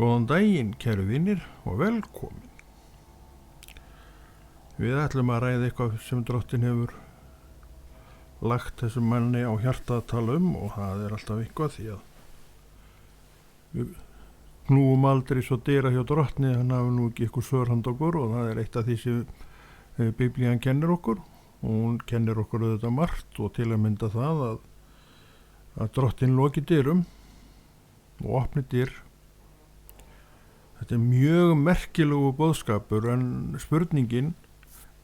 Góðan daginn, kæru vinir og velkomin. Við ætlum að ræða eitthvað sem Drottinn hefur lagt þessum manni á hjarta að tala og það er alltaf eitthvað því að við knúum aldrei svo dyra hjá Drottni, hann hafi nú ekki eitthvað svör handa okkur og það er eitt af því sem Biblían kennir okkur og hún kennir okkur auðvitað margt og til að mynda það að Drottinn loki dyrum og opni dyr. Þetta er mjög merkilegu boðskapur en spurningin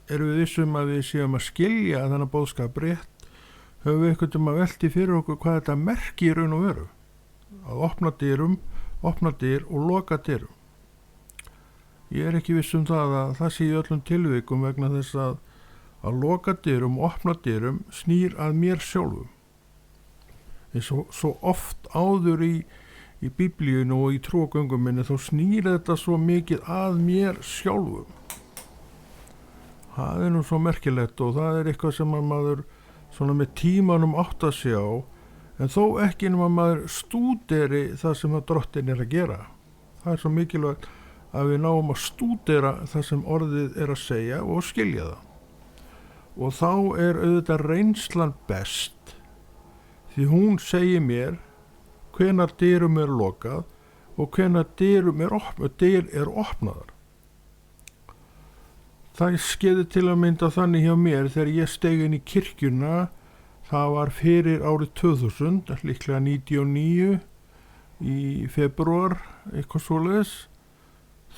við vissum að við séum að skilja þennan boðskap rétt, höfum við einhvern að velti fyrir okkur hvað þetta merki raun og veru. Að opna dyr og loka dyrum. Ég er ekki viss það að það sé í öllum tilvikum vegna þess að loka dyrum og opna dyrum snýr að mér sjálfum. Svo oft áður í Biblíunu og í trúgöngum minni þá snýr þetta svo mikið að mér sjálfum. Það er nú svo merkilegt og það er eitthvað sem að maður svona með tímanum átt að sjá en þó ekki nema maður stúderi það sem að Drottinn er að gera. Það er svo mikilvægt að við náum að stúdera það sem orðið er að segja og skilja það. Og þá er auðvitað reynslan best því hún segir mér hvenær dyrum er lokað og hvenær dyr er opnaðar. Það skeiði til að mynda þannig hjá mér þegar ég steig inn í kirkjuna, það var fyrir árið 2000, líklega 99 í febrúar, eitthvað svoleiðis.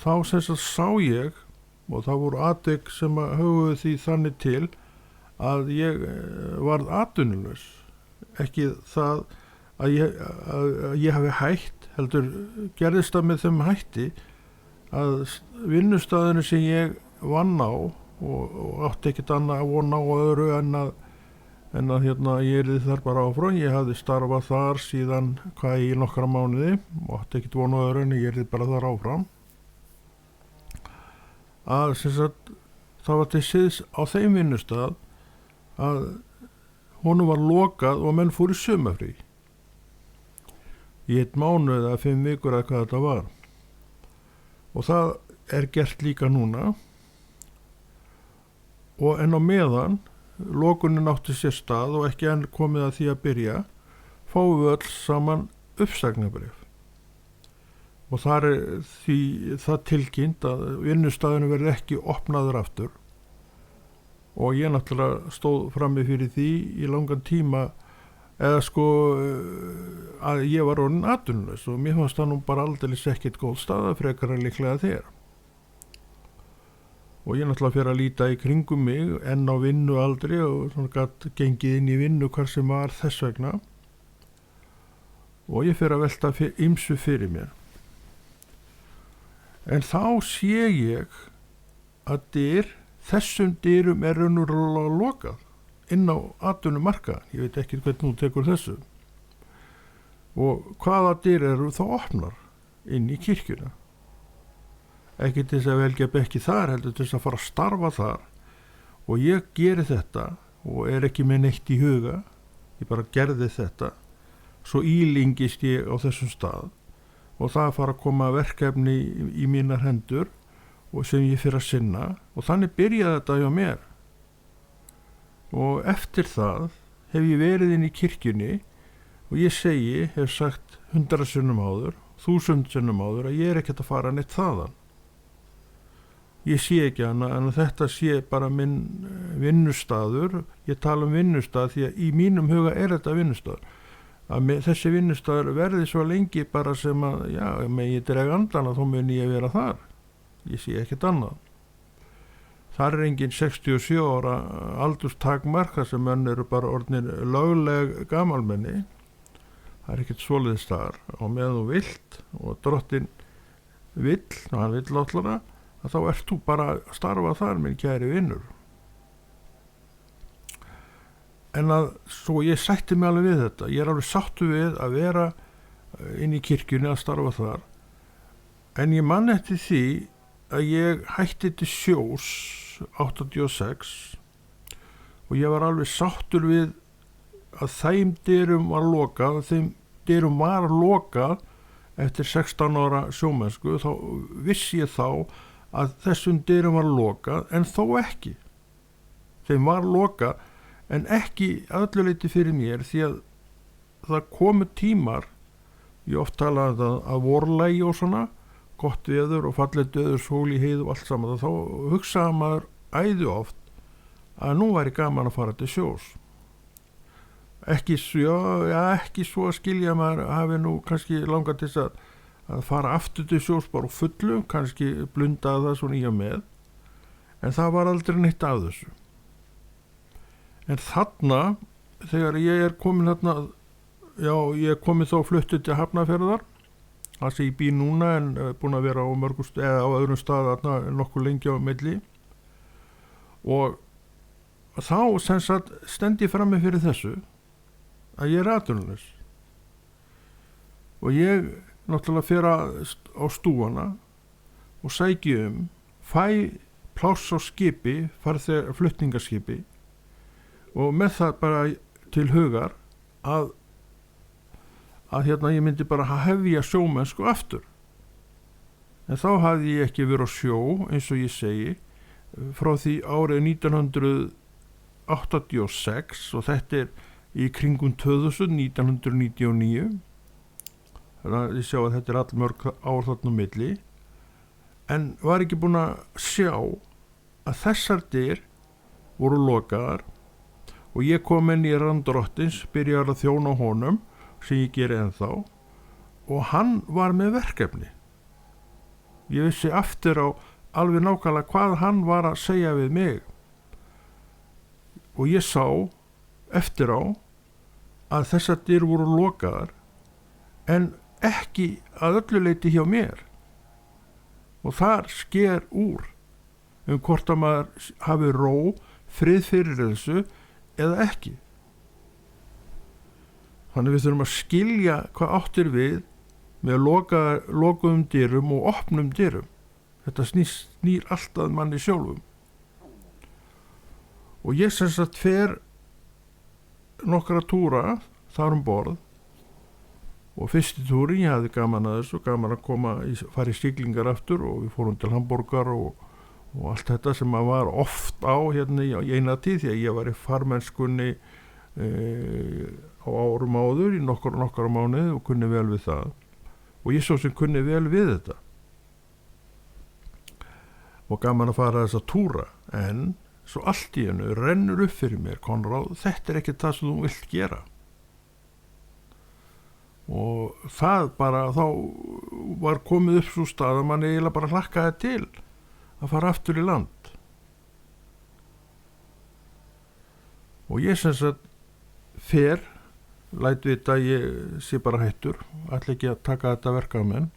Þá sem sagt sá ég, og það voru atvik sem að höfðu því þannig til, að ég varð atvinnulaus. Ekki það að ég hafi hætt, heldur gerðist það með þeim hætti að vinnustaðinu sem ég vann á og átti ekkert annað að vona á öðru en að ég yrði þar bara áfram. Ég hafði starfað þar síðan í nokkra mánuði og átti ekkert vona á öðru en ég yrði bara þar áfram. Að sem sagt það var til siðs á þeim vinnustað að honum var lokað og menn fóru í sumarfrí. Í 1 mánuð eða 5 vikur eða hvað þetta var. Og það er gert líka núna. Og en á meðan lokunin átti sér stað og ekki enn komið að því að byrja, fáum við öll saman uppsagnarbréf. Og þar er því það tilkynnt að vinnustaðinu verði ekki opnaður aftur. Og ég náttúrulega stóð frammi fyrir því í langan tíma eða að ég var orðinn atvinnulaus og mér fannst það nú bara aldeilis ekkert góð staða frekar en líklega þér. Og ég náttúrulega fyrir að líta í kringum mig enn á vinnualdri og svona gat gengið inn í vinnu hvar sem var þess vegna. Og ég fyrir að velta ýmsu fyrir mér. En þá sé ég að þessum dyrum er raunverulega lokað inn á atvinnumarkaðinn. Ég veit ekki hvernig þú tekur þessu. Og hvaða dyr eru þá opnar inn í kirkjuna? Ekki til þess að velja bekki þar, heldur til þess að fara að starfa þar. Og ég geri þetta og er ekki með neitt í huga. Ég bara gerði þetta. Svo ílingist ég á þessum stað og það fara að koma verkefni í mínar hendur og sem ég fyrir að sinna og þannig byrjaði þetta hjá mér. Og eftir það hef ég verið inn í kirkjunni og ég hef sagt 100 sinnum áður, 1000 sinnum áður að ég er ekkert að fara neitt þaðan. Ég sé ekki annað en að þetta sé bara minn vinnustaður. Ég tala vinnustað því að í mínum huga er þetta vinnustaður. Þessi vinnustaður verði svo lengi bara sem að, með ég dreg andana þá mun ég vera þar. Ég sé ekkert annað. Það er engin 67 ára aldurstakmarka sem menn eru bara orðnir lögleg gamalmenni. Það er ekkert svoleiðis þar. Og meðan þú vilt og Drottinn vill, og hann vill alltaf að þá ert þú bara að starfa þar, minn kæri vinnur. En svo ég sætti mig alveg við þetta. Ég er alveg sáttu við að vera inn í kirkjunni að starfa þar. En ég man eftir því að ég hætti til sjós 86 og ég var alveg sáttur við að þeim dyrum var lokað eftir 16 ára sjómennsku, þá vissi ég þá að þessum dyrum var lokað, en þó ekki. Þeim var lokað, en ekki öllu leyti fyrir mér, því að það komu tímar, ég oft talaði að vorlægi og svona, gott veður og fallegt veður, sól í heiðu og allt saman, þá hugsaði maður æði oft að nú væri gaman að fara til sjós. Ekki svo að skilja, maður hafi nú kannski langað til að fara aftur til sjós bara á fullu, kannski blundaði það svona í og með, en það var aldrei neitt af þessu. En þarna, þegar ég er komin þarna, ég er komin þá fluttur til Hafnarfjarðar, það sem ég bý núna, en búin að vera á eða á öðrum stað þarna nokkuð lengi á milli, og þá sem sagt stend ég frammi fyrir þessu að ég er atvinnulaus, og ég náttúrulega fer á stúana og sæki fæ pláss á skipi, flutningaskipi, og með það bara til hugar að ég myndi bara hefja sjómennsku aftur. En þá hafði ég ekki verið á sjó, eins og ég segi, frá því árið 1986, og þetta er í kringum 1999. Þannig að ég sjá að þetta er allmörg ár þarna á milli, en var ekki búin að sjá að þessar dyr voru lokaðar, og ég kom inn í Randrottins, byrjaði að þjóna honum, sem ég geri ennþá, og hann var með verkefni. Ég vissi aftur á alveg nákvæmlega hvað hann var að segja við mig, og ég sá eftir á að þessar dyr voru lokaðar, en ekki að öllu leyti hjá mér, og þar sker úr hvort að maður hafi ró, frið fyrir þessu eða ekki. Þannig við þurfum að skilja hvað áttir við með lokuðum dyrum og opnum dyrum. Þetta snýr alltaf manni sjálfum. Og ég sem sagt fer nokkra túra þar borð, og fyrsti túrin, ég hafði gaman að þessu, gaman að fara í siglingar aftur, og við fórum til Hamborgar og allt þetta sem maður var oft á hérna í eina tíð, því að ég var í farmennskunni á árum áður í nokkra mánuði og kunni vel við það, og ég svo sem kunni vel við þetta og gaman að fara þessa túra. En svo allt í einu rennur upp fyrir mér, Konráð, þetta er ekki það sem þú vilt gera, og það bara, þá var komið upp svo stað að mann eiginlega bara hlakkaði til að fara aftur í land, og ég sem sagt læt vita að ég sé bara hættur, ætla ekki að taka þetta verk af menn,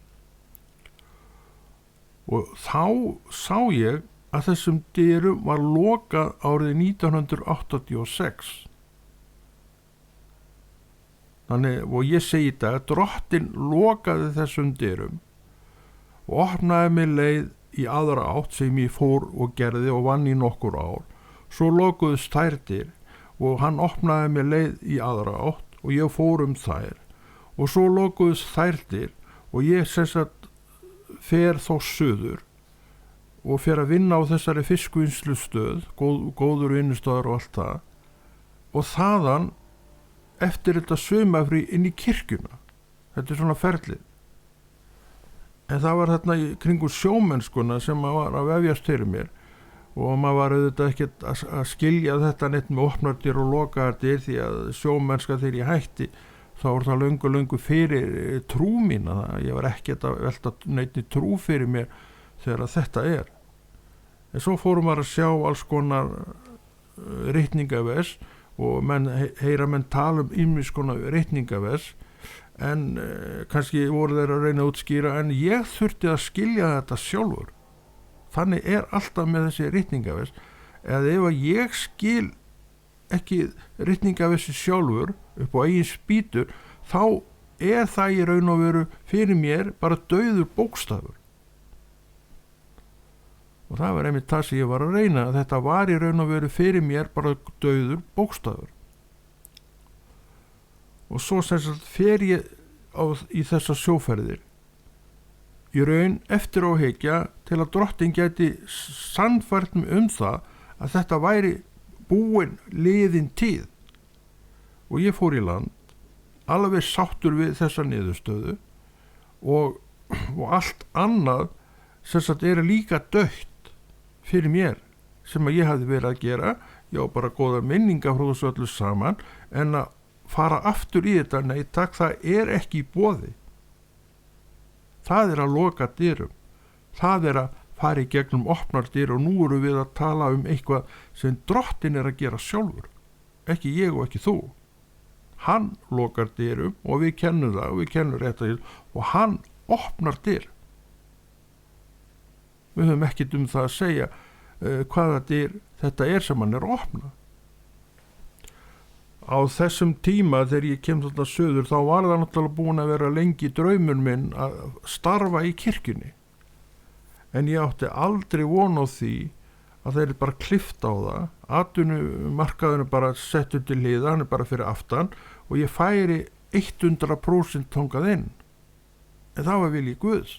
og þá sá ég að þessum dyrum var lokað árið 1986. Þannig, og ég segi þetta, Drottinn lokaði þessum dyrum og opnaði mig leið í aðra átt sem ég fór og gerði og vann í nokkur ár. Svo lokuðust þær dyr og hann opnaði mig leið í aðra átt og ég fór þær, og svo lokuðust þær dyr og ég sem sagt fer þá suður og fer að vinna á þessari fiskvinnslustöð, góður vinnustöðar og allt það, og þaðan eftir þetta sumafrí inn í kirkjuna. Þetta er svona ferlið. En það var þarna í kringu sjómennskuna sem maður var að vefjast fyrir mér, og maður var auðvitað ekkert að skilja þetta neitt með opnardyr og lokaðardyr, því að sjómennska þegar ég hætti, þá var það löngu fyrir trú mína. Ég var ekkert að velta neitt trú fyrir mér þegar þetta er. En svo fórum maður að sjá alls konar ritningavers, og heyra menn tala ýmis konar ritningavers, en kannski voru þeir að reyna að útskýra, en ég þurfti að skilja þetta sjálfur. Þannig er alltaf með þessi ritningavers, eða ef að ég skil ekki ritningaversi sjálfur upp á eigin spýtur, þá er það í raun og veru fyrir mér bara dauður bókstafur. Og það var einmitt það sem ég var að reyna, að þetta var í raun og veru fyrir mér bara dauður bókstafur. Og svo sem sagt fer ég í þessar sjóferðir í raun eftir á hyggja til að drottin gæti sannfært mig það að þetta væri búin liðin tíð, og ég fór í land alveg sáttur við þessa niðurstöðu og allt annað sem sagt líka dautt fyrir mér sem að ég hafði verið að gera. Ég á bara góða minninga frá þessu öllu saman, en að fara aftur í þetta, nei takk, það ekki í boði. Það að loka dyrum, það að fara í gegnum opnar dyr, og nú erum við að tala eitthvað sem drottin að gera sjálfur, ekki ég og ekki þú. Hann lokar dyrum og við kennum það og við kennum rétt að og hann opnar dyr. Við höfum ekkert það að segja hvaða dyr þetta sem hann að opna. Á þessum tíma þegar ég kem þarna söður, þá var það náttúrulega búin að vera lengi draumur minn að starfa í kirkjunni, en ég átti aldrei von á því að þeir bara klippt á það. Atvinnumarkaðurinn bara settur til hliðar, hann bara fyrir aftan, og ég færi 100% þangað inn. En það var vilji Guðs.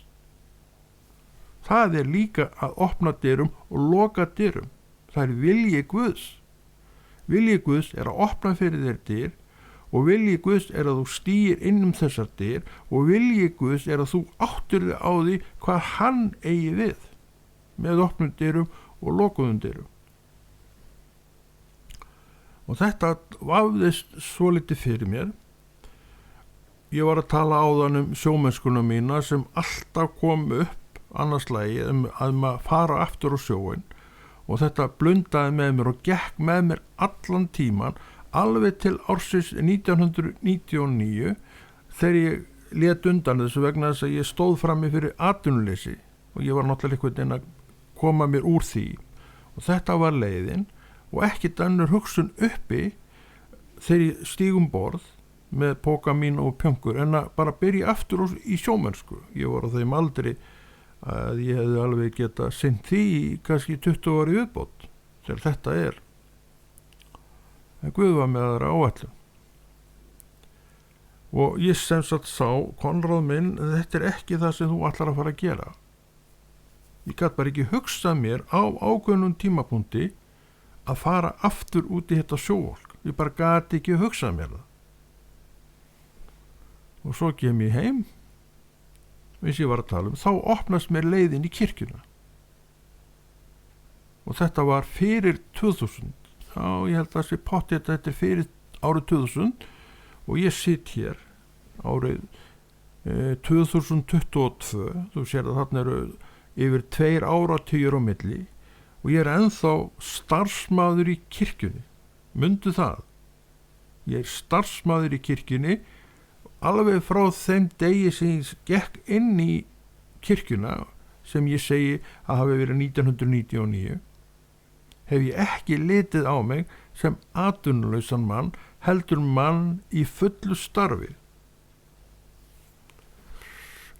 Það líka að opna dyrum og loka dyrum. Það vilji Guðs. Vilji Guðs að opna fyrir þér dyr, og vilji Guðs að þú stígir inn þessar dyr, og vilji Guðs að þú áttir þig á því hvað hann eigi við með opnum dyrum og lokuðum dyrum. Og þetta vafðist svolítið fyrir mér. Ég var að tala áðan sjómennskuna mína sem alltaf kom upp annars lagi að maður fara aftur á sjóin, og þetta blundaði með mér og gekk með mér allan tíman alveg til ársins 1999 þegar ég lét undan þessu vegna þess að ég stóð frammi fyrir atvinnuleysi og ég var náttúrulega einhvern veginn að koma mér úr því, og þetta var leiðin og ekkert önnur hugsun uppi þegar ég stígum borð með póka mín og pjöngur en að bara byrja aftur í sjómennsku. Ég var á þeim aldri að ég hefði alveg geta sinnt því kannski 20 ári viðbót þegar þetta en Guð var með aðra áætlun, og ég sem sagt sá Konráð minn, þetta ekki það sem þú ætlar að fara að gera. Ég gat bara ekki hugsað mér á ákveðnum tímapunkti að fara aftur út í þetta sjóvolk. Ég bara gat ekki hugsað mér það. Og svo kem ég heim, eins ég var að tala þá opnast mér leiðin í kirkjuna. Og þetta var fyrir 2000. Já, ég held að þessi pottið þetta fyrir árið 2000, og ég sitt hér árið 2022. Þú sér að þarna eru yfir 2 áratugir á milli, og ég ennþá starfsmaður í kirkjunni. Mundu það. Ég starfsmaður í kirkjunni alveg frá þeim degi sem ég gekk inn í kirkjuna, sem ég segi að hafi verið 1999, hef ég ekki litið á mig sem atvinnulausan mann, heldur mann í fullu starfi.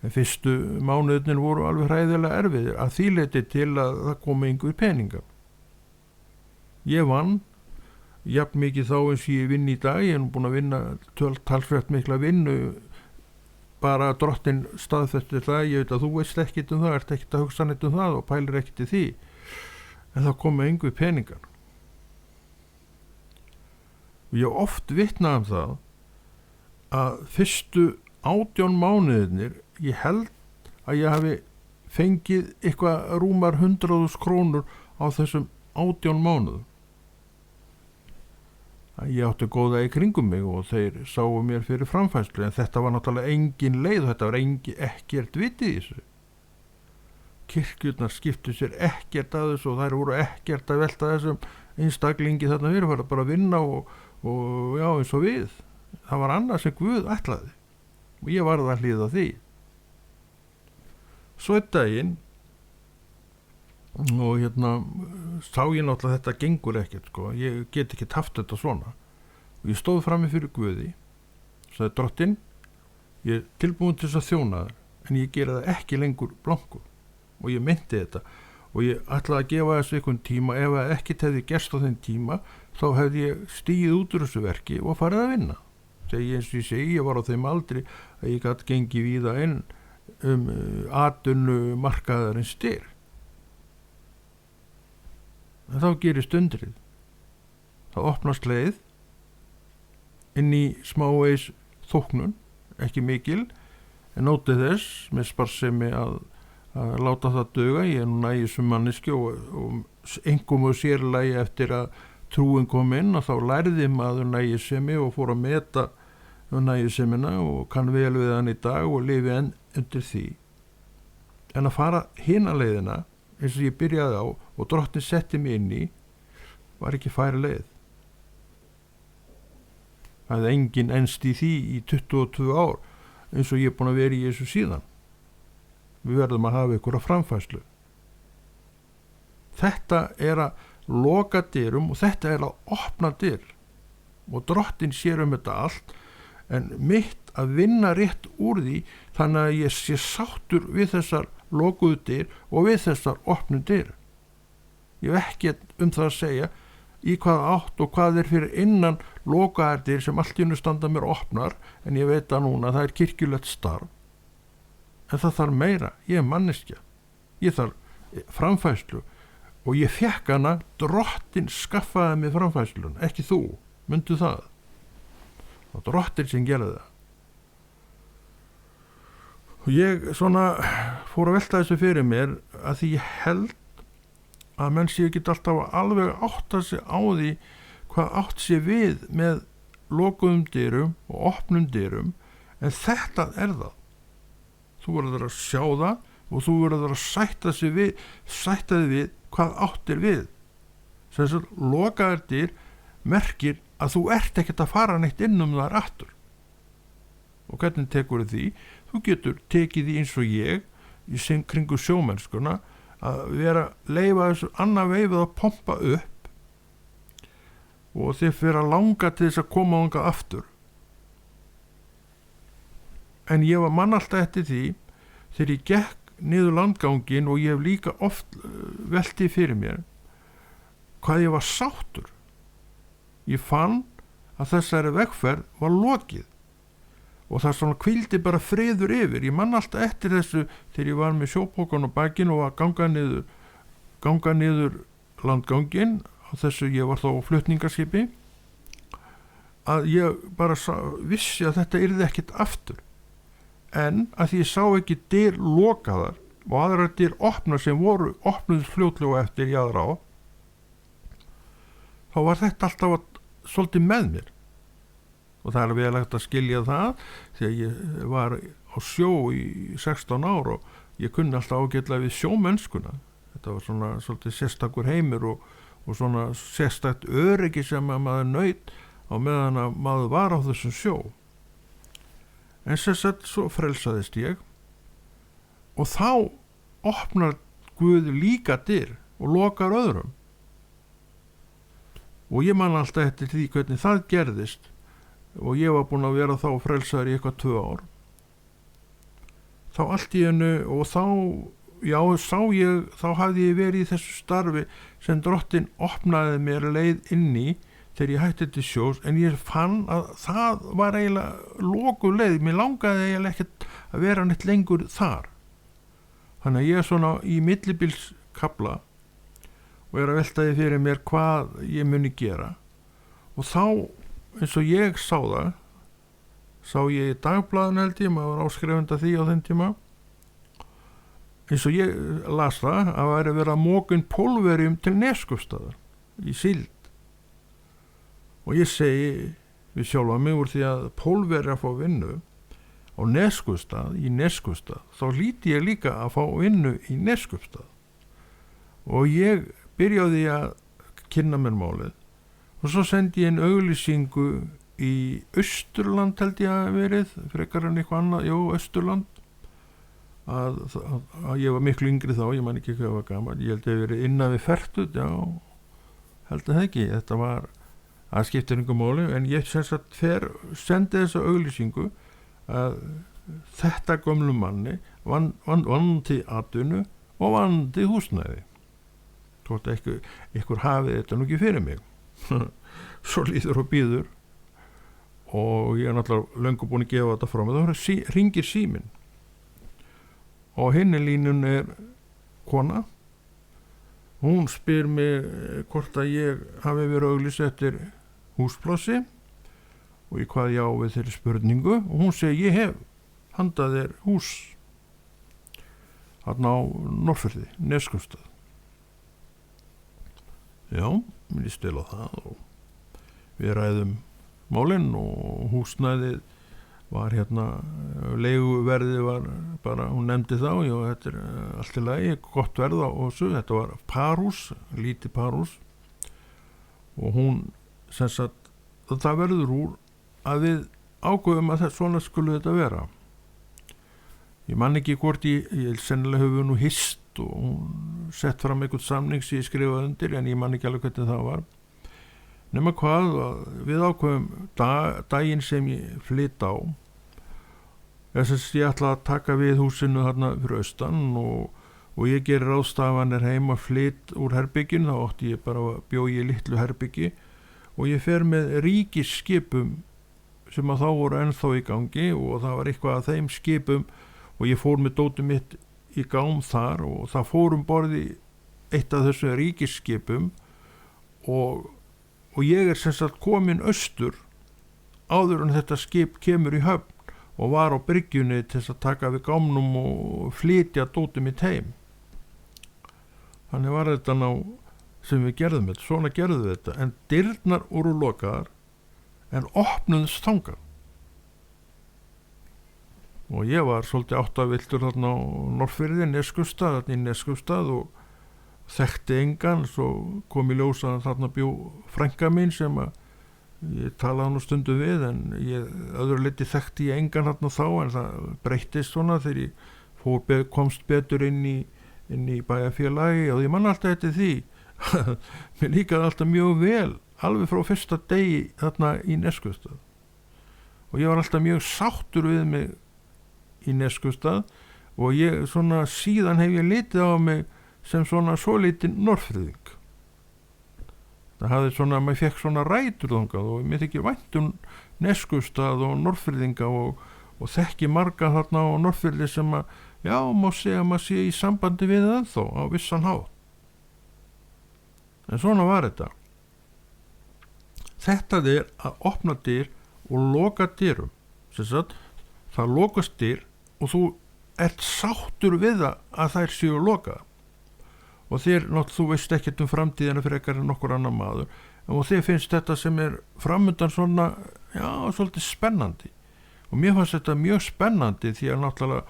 En fyrstu mánuðirnir voru alveg hræðilega erfiðir að því leyti til að það komi einhver peningar. Ég vann jafn mikið þá eins ég vinn í dag. Ég búin að vinna talsvert mikla vinnu, bara drottin staðfestir það. Ég veit að þú veist ekkert það, ert ekkert að hugsa neitt það og pælir ekkert í því, en það komi einhver peningar. Og ég oft vitnað það að fyrstu 18 mánuðirnir, ég held að ég hafi fengið eitthvað rúmar 100.000 krónur á þessum 18 mánuðum. Ég átti góða í kringum mig og þeir sáu mér fyrir framfærslu, en þetta var náttúrulega engin leið og þetta var ekkert vitið í þessu. Kirkjurnar skiptu sér ekkert að þessu og þær voru ekkert að velta þessum einstaklingi þarna fyrir, fara bara að vinna og já, eins og við. Það var annað sem Guð ætlaði og ég varð að hlýða því. Svo einn daginn, og sá ég náttúrulega þetta gengur ekkert, ég get ekki haft þetta svona, og ég stóð frammi fyrir Guði, sagði drottinn, ég er tilbúin til þess að þjóna þér, en ég gera það ekki lengur blankur, og ég meinti þetta, og ég ætlaði að gefa þessu einhvern tíma. Ef það ekkert hefði gerst á þeim tíma, þá hefði ég stigið út úr þessu verki og farið að vinna. þegar eins og ég segi, ég var á þeim aldri að ég gat gengið víða inn atvinnu markaðarins dyr. En þá gerist undrið. Það opnast leið inn í smávegis þóknun, ekki mikil, en nótið þess með sparsemi að láta það duga. Ég nú nægjusum manneskju og engum og sérlagi eftir að trúin kom inn, að þá lærði maður nægjusemi og fór að meta nægjusemina og kann vel við hann í dag og lifi enn undir því. En að fara hina leiðina, eins og ég byrjaði á og Drottinn setti mig inn í, var ekki færi leið. Það hefði enginn enst í því í 22 ár eins og ég er búin að vera í þessu síðan. Við verðum að hafa ykkur að framfærslu. Þetta er að loka dyrum og þetta er að opna dyr. Og Drottinn sér þetta allt, en mitt að vinna rétt úr því þannig að ég sé sáttur við þessar lokuðu dyr og við þessar opnu dyr. Ég hef ekki það að segja í hvaða átt og hvað er fyrir innan lokaðar dyr sem allt í einu standa mér opnar, en ég veit að núna það er kirkjulegt starf. En það þarf meira. Ég er manneskja. Ég þarf framfærslu og ég fékk hana. Drottinn skaffaði mig framfærslun, ekki þú. Mundu það. Það var Drottinn sem gerði það. Og ég svona fór að velta þessu fyrir mér að því ég held að menn séu ekki alltaf alveg átta sig á því hvað átt sér við með lokuðum dyrum og opnum dyrum, en þetta er það. Þú verður að sjá það og þú verður að sætta þig við hvað áttir við. Þess að lokaðar dyr merkir að þú ert ekkert að fara neitt inn þar aftur. Og hvernig tekur því? Þú getur tekið því eins og ég í kringu sjómennskuna að leyfa þessu annað veifið að pompa upp og þið fyrir að langa til þess að koma þangað aftur. En ég var mann alltaf eftir því þegar ég gekk niður landgangin og ég hef líka oft veltið fyrir mér hvað ég var sáttur. Ég fann að þessari vegferð var lokið og það svona hvíldi bara friður yfir. Ég man alltaf eftir þessu þegar ég var með sjópókan á bakinn og að ganga niður landgangin á þessu, ég var þá á flutningaskipi, að ég bara vissi að þetta yrði ekkert aftur. En að því ég sá ekki dyr lokaðar og aðrar dyr opna sem voru opnuð fljótlega eftir í aðra á, þá var þetta alltaf svolítið með mér. Og það er vel hægt að skilja það þegar ég var á sjó í 16 ár og ég kunni alltaf ágætlega við sjómennskuna. Þetta var svona svolítið sérstakur heimur og svona sérstakt öryggi sem að maður naut á meðan að maður var á þessum sjó. En svo frelsaðist ég og þá opnar Guð líka dyr og lokar öðrum. Og ég man alltaf eftir því hvernig það gerðist. Og ég var búinn að vera þá frelsaður í eitthvað 2 ár. Þá allt í einu og þá hafði ég verið í þessu starfi sem Drottinn opnaði mér leið inn í þegar ég hætti til sjós, en ég fann að það var eiginlega lokuð leið. Mér langaði eiginlega ekkert að vera neitt lengur þar. Þannig að ég er svona í millibilskafla og er að velta því fyrir mér hvað ég muni gera. Og þá eins og ég sá ég í dagblaðinu held ég, maður var áskrifandi því á þenn tíma, eins og ég las það að væri verið að móka inn pólverjum til Neskaupstaðar í síld. Og ég segi við sjálfa mig úr því að pólverjar fá vinnu á Neskaupstað, í Neskaupstað, þá hlýti ég líka að fá vinnu í Neskaupstað. Og ég byrjaði að kynna mér málið. Og svo sendi ég auglýsingu í Austurland held ég að verið, frekar en eitthvað annað, Austurland, að ég var miklu yngri þá, ég man ekki hvað ég var gaman, ég held að ég verið innan við 40, held að það ekki, þetta var, það skiptir einhver máli, en ég sendi þessa auglýsingu að þetta gömlu manni vandi atvinnu og vandi húsnæði. Þótt einhver hafið þetta nú ekki fyrir mig. Svo líður og býður og ég náttúrulega löngu búin að gefa þetta frá mig. Þá hringir síminn og hinni línun kona. Hún spyr mig hvort að ég hafi verið auglýst eftir húsplássi og ég hvað já við þeirri spurningu, og hún segi ég hef handað þér hús þarna á Norðfirði, Neskaupstað. Já, mér líst vel á það og við ræðum málin og húsnæðið var leiguverðið var bara, hún nefndi þá, já, þetta allt í lagi, gott verð á þessu, þetta var parhús, lítið parhús, og hún sem sagt, það verður úr að við ákveðum að svona skulle þetta vera. Ég man ekki hvort ég sennilega hefur nú hist og hún sett fram einhvern samning sem ég skrifaði undir, en ég man ekki alveg hvernig það var. Nema hvað, við ákveðum daginn sem ég flytt á, þess að ég ætla að taka við húsinu þarna fyrir austan og ég gerir ráðstafanir heima, flytt úr herbyggin, þá átti ég bara að bjóða í litlu herbyggi og ég fer með ríkisskipum sem að þá voru ennþá í gangi og það var eitthvað af þeim skipum og ég fór með dótið mitt í gám þar og það fór borði eitt af þessu ríkisskipum og ég sem sagt komin austur áður en þetta skip kemur í höfn og var á bryggjunni til að taka við gámnum og flytja dótið mitt heim. Þannig var þetta ná sem við gerðum þetta, svona gerðum við þetta, en dyrnar voru lokaðar en opnuðust þangað. Og ég var svolítið áttaviltur þarna á Norðfirði, Neskaupstað, þarna í Neskaupstað og þekkti engan, svo kom í ljós að þarna bjó frænka mín sem að ég talaði nú stundu við, en ég öðru leyti þekkti ég engan þarna þá, en það breyttist svona þegar ég komst betur inn í bæjarfélagi og ég man alltaf eftir því. Mér líkaði alltaf mjög vel, alveg frá fyrsta degi þarna í Neskaupstað og ég var alltaf mjög sáttur við mig í Neskaupstað og ég svona síðan hef ég litið á mig sem svona svolítinn Norðfirðing. Það hafði svona, maður fekk svona rætur þangað og mér þykir vænt Neskaupstað og Norðfirðinga og þekki marga þarna á Norðfirði sem að, já, má segja að maður sé í sambandi við það þó á vissan hátt. En svona var þetta. Þetta að opna dyr og loka dyrum. Það lokast dyr og þú ert sáttur við það að þær séu lokaðar. Og þú veist ekkert framtíðina fyrir ekkert en nokkur annar maður og þér finnst þetta sem framundan svona, já, svolítið spennandi og mér fannst þetta mjög spennandi því að náttúrulega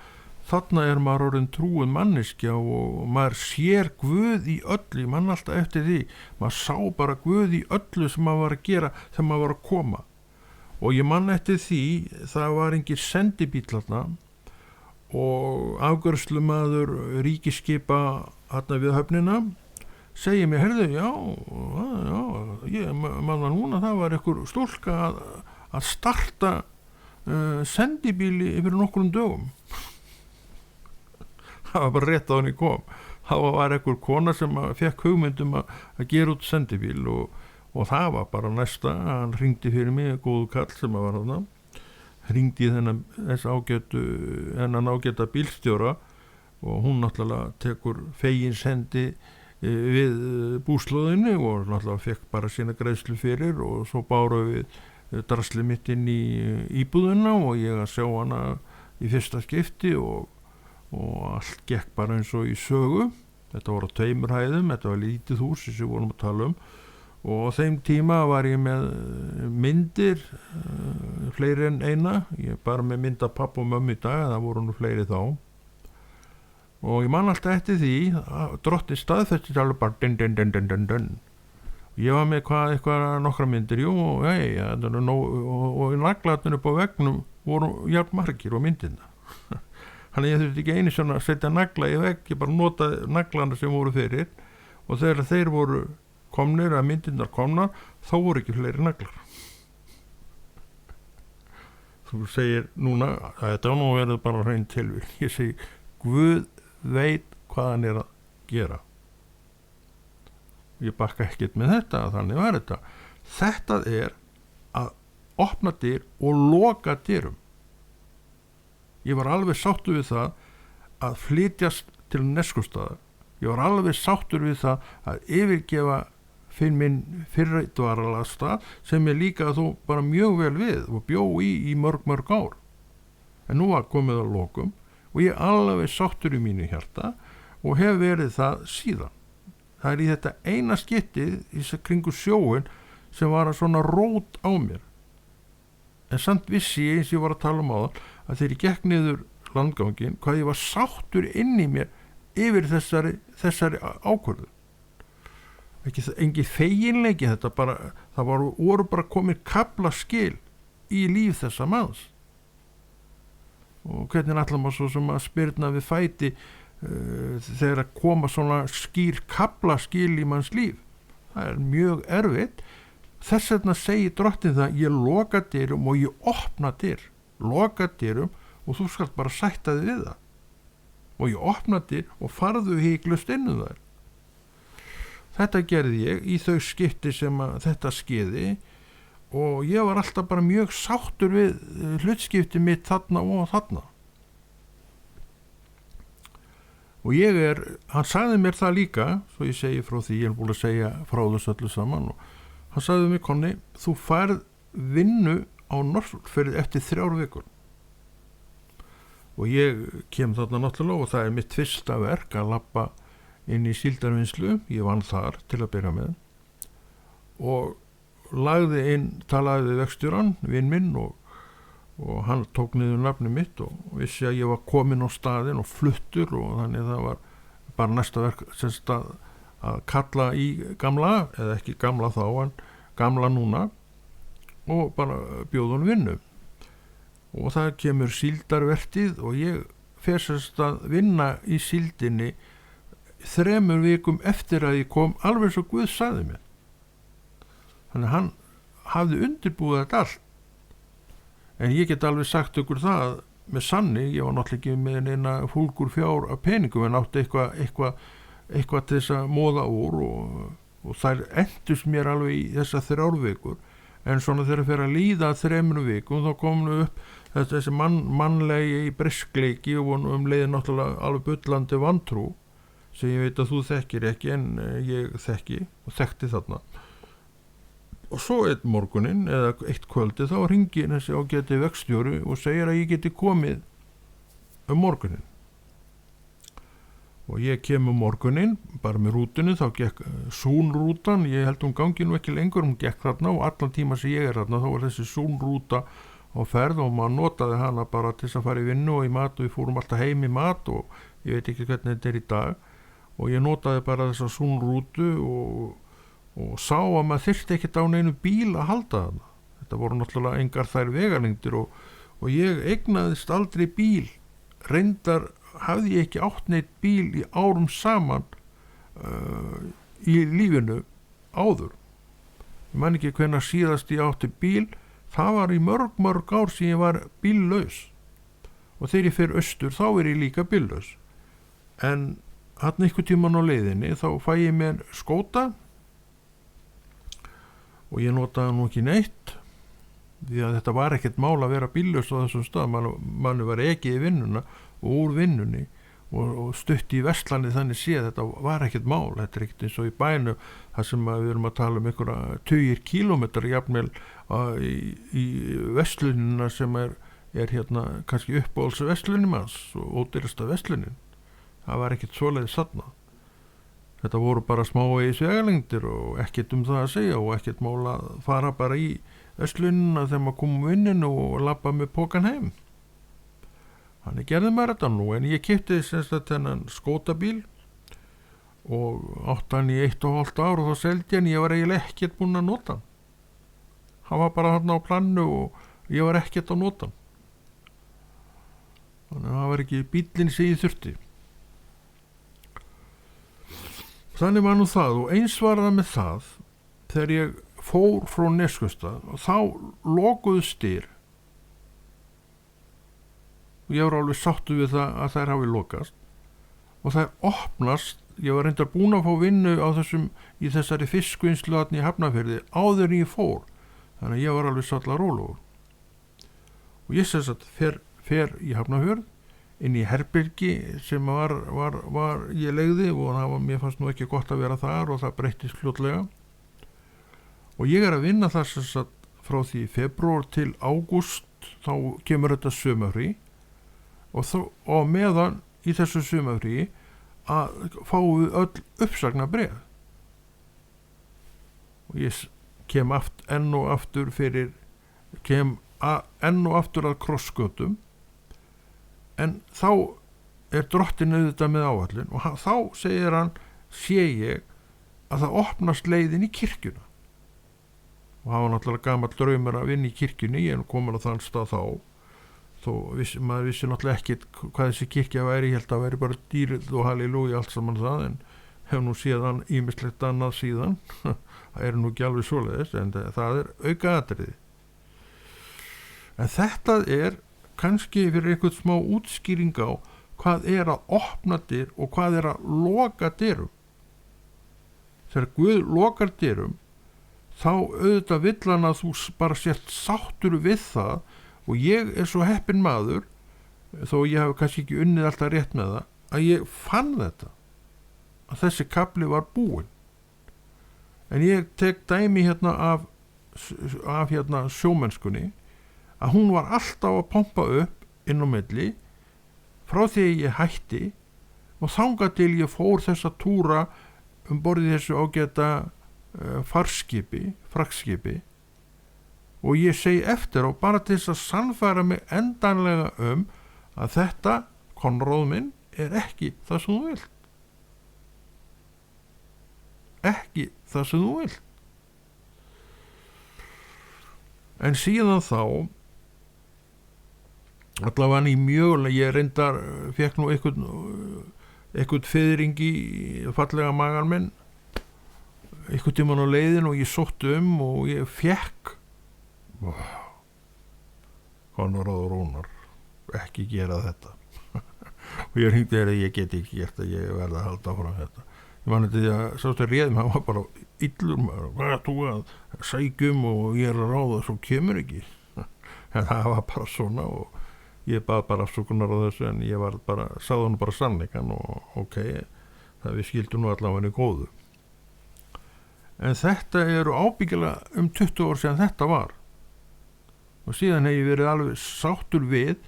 þarna maður orðin trúin manneskja og maður sér Guð í öllu, mann alltaf eftir því, maður sá bara Guð í öllu sem maður var að gera þegar maður var að koma og ég man eftir því, það var engin sendibíll þarna og afgreiðslumaður ríkisskipa þarna við höfnina segir mér, heyrðu, já, ég man það núna, það var einhver stúlka að starta sendibíli yfir nokkrum dögum. Það var bara rétt á henni kom. Það var einhver kona sem fekk hugmyndum að gera út sendibíl og það var bara næsta, hann hringdi fyrir mig, góðu kall sem var þarna, hringdi þennan ágæta bílstjóra og hún náttúrulega tekur fegins hendi við búslóðinu og náttúrulega fekk bara sína greiðslu fyrir og svo báru við drasli mitt inn í íbúðuna og ég að sjá hana í fyrsta skipti og allt gekk bara eins og í sögu. Þetta voru 2 hæðum, þetta var lítið hús sem við vorum að tala og á þeim tíma var ég með myndir, fleiri en eina, ég bara með mynd af pappa og mömmu í dag, það voru nú fleiri þá og ég man alltaf eftir því að drottinn staðfesti alveg bara dun. Ég var með eitthvað nokkra myndir, og naglarnir upp á veggnum voru jafn margir og myndirna. Þannig ég þurfti ekki einu svona að setja nagla í vegg, ég bara notaði naglana sem voru fyrir og þegar þeir voru komnir, að myndirnar komnar, þá voru ekki fleiri naglar. Þú segir núna, þetta nú verður bara hrein tilvíð. Ég segi, Guð veit hvað hann að gera. Ég bakka ekkert með þetta, þannig var þetta. Þetta að opna dyr og loka dyrum. Ég var alveg sáttur við það að flytjast til Neskaupstaðar. Ég var alveg sáttur við það að yfirgefa fyrir minn fyrri dvalarstað sem ég líka þó bara mjög vel við og bjó í mörg ár. En nú var komið að lokum og ég alveg sáttur í mínu hjarta og hef verið það síðan. Það í þetta eina skiptið í kringu sjóin sem var að svona rót á mér. En samt vissi ég, eins og ég var að tala áðan, að þegar ég gekk niður landganginn, hvað ég var sáttur inn í mér yfir þessari ákvörðu. Engin feginleiki þetta, bara, það voru bara komið kaflaskil í líf þessa manns. Og hvernig ætlar maður svo sem að spyrna við fæti þegar að koma svona skýr kaflaskil í manns líf. Það mjög erfitt. Þess vegna segir Drottinn það, ég loka dyrum og ég opna dyr. Loka dyrum og þú skalt bara sætta þig við það. Og ég opna dyr og farðu híklust inn þær. Þetta gerði ég í þau skipti sem þetta skeiði og ég var alltaf bara mjög sáttur við hlutskipti mitt þarna og þarna. Og hann sagði mér það líka, svo ég segi frá því, ég búin að segja frá þessu öllu saman, og hann sagði mér, Konni, þú færð vinnu á Norðfirði eftir 3 vikur. Og ég kem þarna náttúrulega og það mitt fyrsta verk að labba inn í síldarvinnslu, ég vann þar til að byrja með, og lagði inn, talaði við vegstjóran, vinn minn, og hann tók niður nafni mitt og vissi að ég var komin á staðinn og fluttur, og þannig það var bara næsta verk semst að kalla í gamla, eða ekki gamla þá, en gamla núna, og bara bjóða hann vinnu. Og það kemur síldarvertið og ég fer semst að vinna í síldinni 3 vikum eftir að ég kom, alveg svo Guð sagði mér. Þannig hann hafði undirbúið þetta allt. En ég get alveg sagt ykkur það með sanni, ég var náttúrulega ekki með neina fúlgur fjár af peningum en átti eitthvað til þess að móða úr og þær endust mér alveg í þessa 3 vikur. En svona þegar fyrir að líða 3 vikum þá komum upp þessi mannlegi briskleiki og leiði náttúrulega alveg bullandi vantrú sem ég veit að þú þekkir ekki en ég þekki og þekkti þarna. Og svo einn morguninn eða eitt kvöldi þá hringir þessi ágæti vegstjóri og segir að ég geti komið morguninn. Og ég kem morguninn bara með rútunni, þá gekk Súnrútan, ég held gangi nú ekki lengur, gekk þarna og allan tíma sem ég þarna þá var þessi Súnrúta á ferð og maður notaði hana bara til þess að fara í vinnu og í mat og við fórum alltaf heim í mat og ég veit ekki hvernig þetta í dag og ég notaði bara þessa Súnrútu og sá að maður þyrfti ekkert á neinu bíl að halda þarna. Þetta voru náttúrulega engar þær vegalengdir og ég eignaðist aldrei bíl. Reyndar hafði ég ekki átt neitt bíl í árum saman í lífinu áður. Ég man ekki hvenær síðast ég átti bíl. Það var í mörg ár sem ég var bíllaus. Og þegar ég fer austur þá ég líka bíllaus. En hann einhvern tímann á leiðinni þá fæ ég mér skóta og ég notaði nú ekki neitt því að þetta var ekkert mál að vera bíllaus á þessum stað, manni var ekki í vinnuna og úr vinnunni og stutti í verslanni þannig séð þetta var ekkert mál, þetta ekkert eins og í bænu þar sem við erum að tala einhverja 20 kílómetra jafnvel í verslunina sem hérna kannski uppáhalds verslunin manns og ódýrasta verslunin, það var ekkert svoleiðis þarna. Þetta voru bara smávegis vegalengdir og ekkert það að segja og ekkert mál að fara bara í verslunina þegar maður kom vinninu og labba með pokan heim. Þannig gerði maður þetta nú, en ég keypti semst þennan skótabíl og átti hann í 1,5 ár og þá seldi hann, ég var eiginlega ekkert búinn að nota hann. Hann var bara hann á plannu og ég var ekkert að nota hann. Þannig að það var ekki bíllinn sem ég þurfti. Þannig var nú það og eins var það með það þegar ég fór frá Neskaupstað og þá lokuðust dyr og ég var alveg sáttur við það að þær hafi lokast og þær opnast, ég var reyndar búin að fá vinnu á í þessari fiskvinnslu í Hafnarfirði áður en ég fór, þannig að ég var alveg svolítið rólegur. Og ég sem sagt fer í Hafnarfjörð inn í herbergi sem var ég leigði, og mér fannst nú ekki gott að vera þar, og það breyttist fljótlega. Og ég að vinna það sem sagt frá því febrúar til ágúst, þá kemur þetta sumarfrí, og meðan í þessu sumarfrí að fáum við öll uppsagnarbréf. Og ég kem enn og aftur að krossgötum, en þá drottinn auðvitað með áætlun, og þá segir hann, sé ég að það opnast leiðin í kirkjuna. Og það var náttúrulega gamall draumur að vinna í kirkjunni, ég komin á þann stað þá, þó maður vissi náttúrulega ekkert hvað þessi kirkja væri, ég held að væri bara dýrið og halleluja allt saman það, en hef nú síðan ýmislegt annað síðan, það nú ekki alveg svoleiðis, en það aukaatriði. En þetta kannski fyrir einhvern smá útskýring á hvað að opna dyr og hvað að loka dyrum. Þegar Guð lokar dyrum, þá auðvitað vill hann að þú bara sért sáttur við það, og ég svo heppinn maður, þó ég hef kannski ekki unnið alltaf rétt með það, að ég fann þetta, að þessi kafli var búinn. En ég tek dæmi hérna af sjómennskunni, að hún var alltaf að pompa upp inn á milli frá því ég hætti, og þangað til ég fór þessa túra borðið þessu ágæta fraktskipi, og ég segi eftir á, bara til þess að sannfæra mig endanlega að þetta, konráð minn, ekki það sem þú vilt. Ekki það sem þú vilt. En síðan þá, allavega í mjögulega, ég reyndar, fekk nú eitthvað fiðring í fallega magan minn, eitthvað tímann á leiðin, og ég sótti og ég fekk Konráð Rúnar, ekki gera þetta. Og ég hringdi að ég get ekki gert það, ég verði að halda frá þetta. Ég man þetta því að sástu réðum, hann var bara illur, hvað þú að sækjum, og ég að ráða, svo kemur ekki. En það var bara svona, og ég bað bara afsökunar á þessu, en ég var bara, sagði hann bara sannleikan, og ok, það við skildum nú allavega henni góðu. En þetta ábyggilega 20 ár síðan þetta var, og síðan hef ég verið alveg sáttur við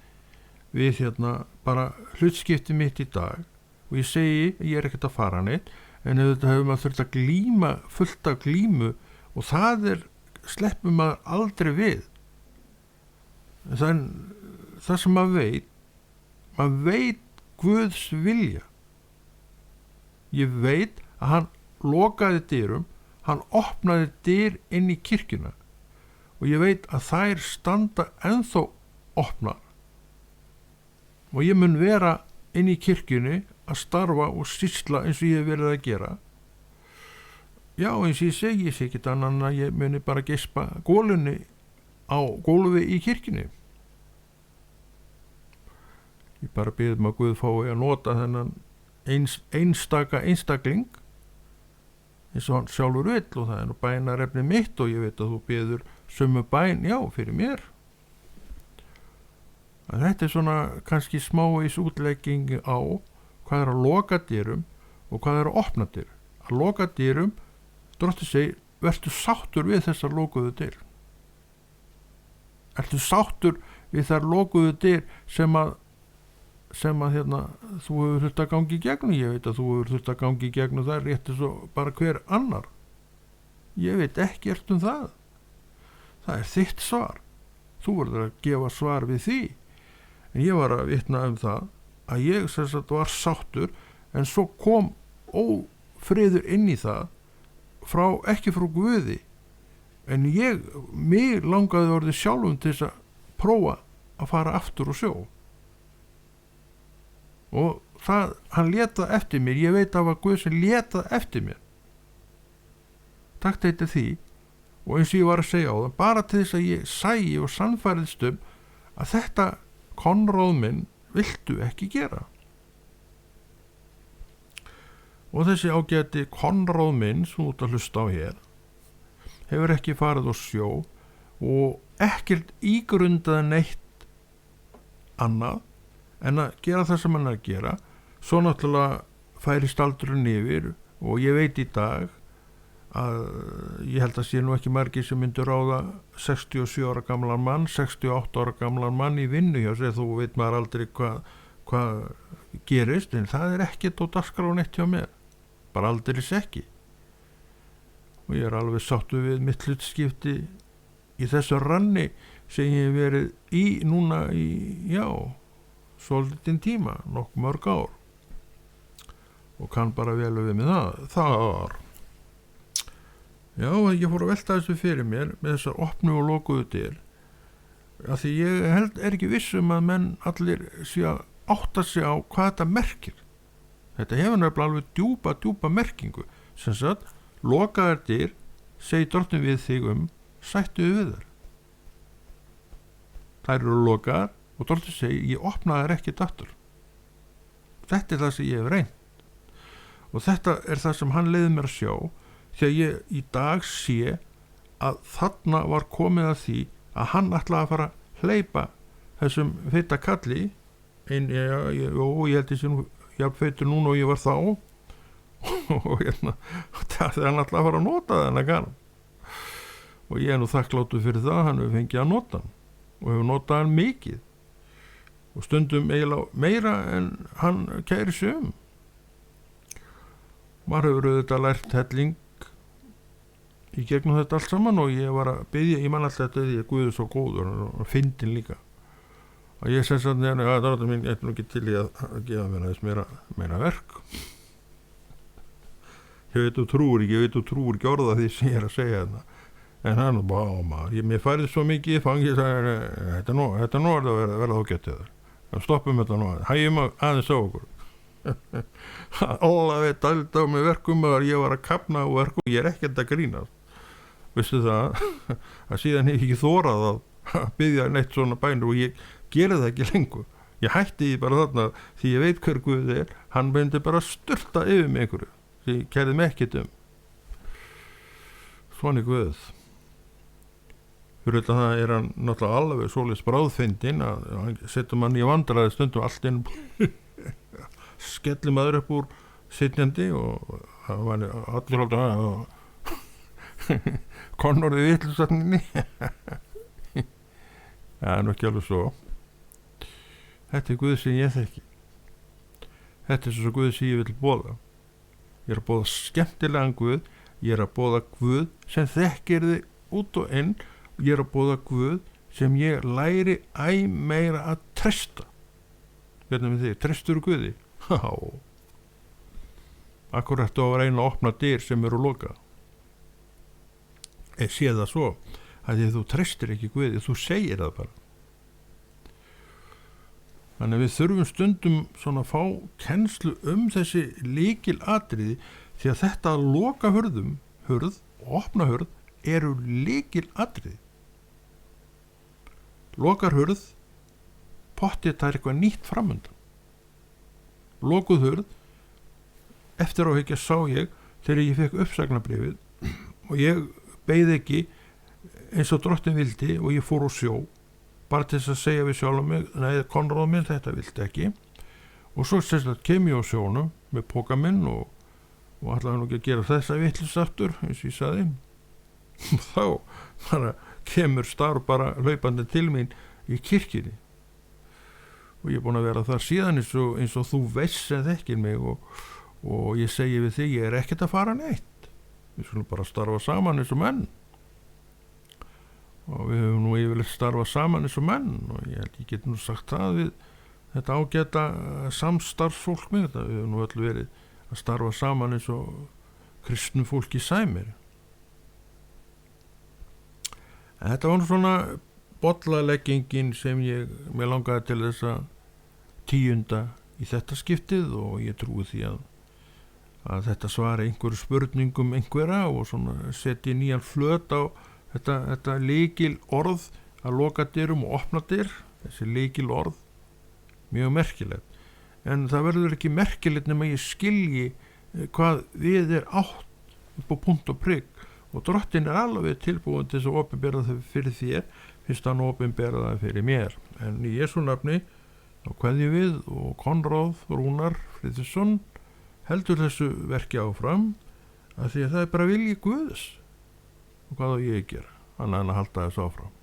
bara hlutskipti mitt í dag, og ég segi, ég ekkert að fara neitt, en þetta hefur maður þurft að glíma fullt af glímu, og það sleppur maður aldrei við. Það sem maður veit Guðs vilja. Ég veit að hann lokaði dyrum, hann opnaði dyr inn í kirkjuna, og ég veit að þær standa ennþá opnar, og ég mun vera inn í kirkjunni að starfa og sýsla eins og ég hef verið að gera. Já, eins og ég segi ekkert annan að ég muni bara geispa gólunni á gólfi í kirkjunni. Ég bara biður að Guð fái að nota þennan einstakling eins og hann sjálfur vill, og það nú bænarefni mitt, og ég veit að þú biður sömu bæn, já, fyrir mér. Að þetta svona kannski smávegis útlegging á hvað að loka dyrum og hvað að opna dyr. Að loka dyrum, Drottinn segir, vertu sáttur við þessar lokuðu dyr. Ertu sáttur við þær lokuðu dyr sem að þú hefur þurft að gangi í gegnum. Ég veit að þú hefur þurft að gangi í gegnum það rétt eins og bara hver annar. Ég veit ekkert það. Það þitt svar. Þú verður að gefa svar við því. En ég var að vitna það að ég sem sagt var sáttur, en svo kom ófriður inn í það, ekki frá Guði, en mig langaði orðið sjálfum til þess að prófa að fara aftur og sjó. Og hann létað eftir mér, ég veit að það var Guð sem létað eftir mér. Takk þetta því, og eins og ég var að segja á það, bara til þess að ég sæi og sannfærðist að þetta konráð minn viltu ekki gera. Og þessi ágæti konráð minn sem út að hlusta á hér hefur ekki farið á sjó, og ekkert ígrundað neitt annað en að gera það sem hann er að gera. Svo náttúrulega færist aldurinn yfir og ég veit í dag að ég held að sé nú ekki margir sem myndu ráða 67 ára gamlan mann, 68 ára gamlan mann í vinnu hjá sér. Þú veit maður aldrei hvað gerist, en það er ekkert á dagskrá neitt hjá mér, bara aldeilis ekki. Og ég er alveg sáttur við mitt hlutskipti í þessu ranni sem ég hef verið í núna í, svolítinn tíma, nokkuð mörg ár, og kann bara vel við mig þar. Já, ég fór að velta þessu fyrir mér með þessar opnu og lokuðu dyr, af því ég er ekki viss að menn allir sé að átta sig á hvað þetta merkir. Þetta hefur nefnilega alveg djúpa merkingu, sem sagt, lokaðar dyr, segir drottinn við þig sættu við þær. Þær eru lokaðar og drottinn segir, ég opna þær ekki aftur. Þetta er það sem ég hef reynt, og þetta er það sem hann leiði mér að sjá, þegar ég í dag sé að þarna var komið að því að hann ætlaði að fara að hleypa þessum feita kalli ég held ég sé nú jafn feitur núna og ég var þá og það er hann ætlaði að fara að nota þennan kann, og ég er nú þakkláttur fyrir það, hann hefur fengið að nota hann og hefur notað hann mikið og stundum eiginlega meira en hann kæri sig maður hefur auðvitað lært helling í gegnum þetta allt saman, og ég var að biðja, ég man alltaf þetta því að Guð er svo góður og fyndin líka, að ég sem sagt að það er ekki til í að gefa mér aðeins meira verk. Ég veit þú trúir ekki orða því sem ég er að segja þetta, en hann maður, mér færði svo mikið í fangi, þetta er nú að verða þá getið þar, stoppum þetta nú hægjum aðeins á okkur. Alla veit alltaf með verkum að ég var að kafna á verkum, ég er ekkert að grínast, veistu það að síðan hef ég ekki þórað að biðja neitt svona bænir, og ég geri það ekki lengur. Ég hætti því bara þarna, því ég veit hver Guð er, hann myndi bara styrta yfir mig einhverju, því ég kærði mig ekkert svona Guð. Fyrir þetta það er hann náttúrulega alveg svoleiðis bráðfyndinn að hann setur mann í vandræði stundum allt inn skelli maður upp úr sitjandi, og það var allir haldið að konnorði vitlusatninni. Það er nú ekki alveg svo. Þetta er Guð sem ég þekki. Þetta er svo Guð sem ég vil boða. Ég er að boða skemmtilegan Guð, ég er að boða Guð sem þekkir þig út og inn, ég er að boða Guð sem ég læri meira að treysta. Hvernig með þig, treystur Guði? Akkurat á að reyna að opna dyr sem eru lokað. Ég sé það svo að því þú treystir ekki Guði, þú segir það bara. Þannig við þurfum stundum svona að fá kennslu þessi lykilatriði, því að þetta að loka hurð og opna hurð eru lykilatriði. Lokar hurð, pottið það er eitthvað nýtt framundan. Lokuð hurð, eftir á ekki sá ég þegar ég fekk uppsagnarbréfið og ég beið ekki eins og drottinn vildi, og ég fór á sjó bara til þess að segja við sjálf mig, nei, Konráð minn, þetta vildi ekki, og svo sérstaklega kem ég á sjónum með póka minn og ætlaði nú ekki að gera þessa vitleysu aftur, eins og ég sagði. Þá bara kemur starf bara hlaupandi til mín í kirkjunni, og ég er búin að vera þar síðan eins og þú veist sem þekkir mig, og ég segi við þig, ég er ekkert að fara neitt, við skulum bara starfa saman eins og menn, og við höfum nú yfirleitt starfað saman eins og menn, og ég get nú sagt það við þetta ágæta samstarfsfólk með þetta, við höfum nú öll verið að starfa saman eins og kristnu fólki sæmir. En þetta var nú svona bollaleggingin sem mér langaði til þess að tíunda í þetta skiptið, og ég trúi því að þetta svari einhverju spurningum einhverja, og svona setji nýjan flöt á þetta lykil orð að loka dyrum og opna dyr, þessi lykil orð, mjög merkilegt. En það verður ekki merkilegt nema ég skilji hvað við átt upp á punkt og prikk, og drottin alveg tilbúin til þess að opinbera það fyrir þér fyrst hann opinbera það fyrir mér. En í Jesú nafni þá kveðjum við og Konráð Rúnar Friðriksson heldur þessu verki áfram að því að það bara vilji Guðs. Og hvað á ég að gera? Annað en að halda þessu áfram.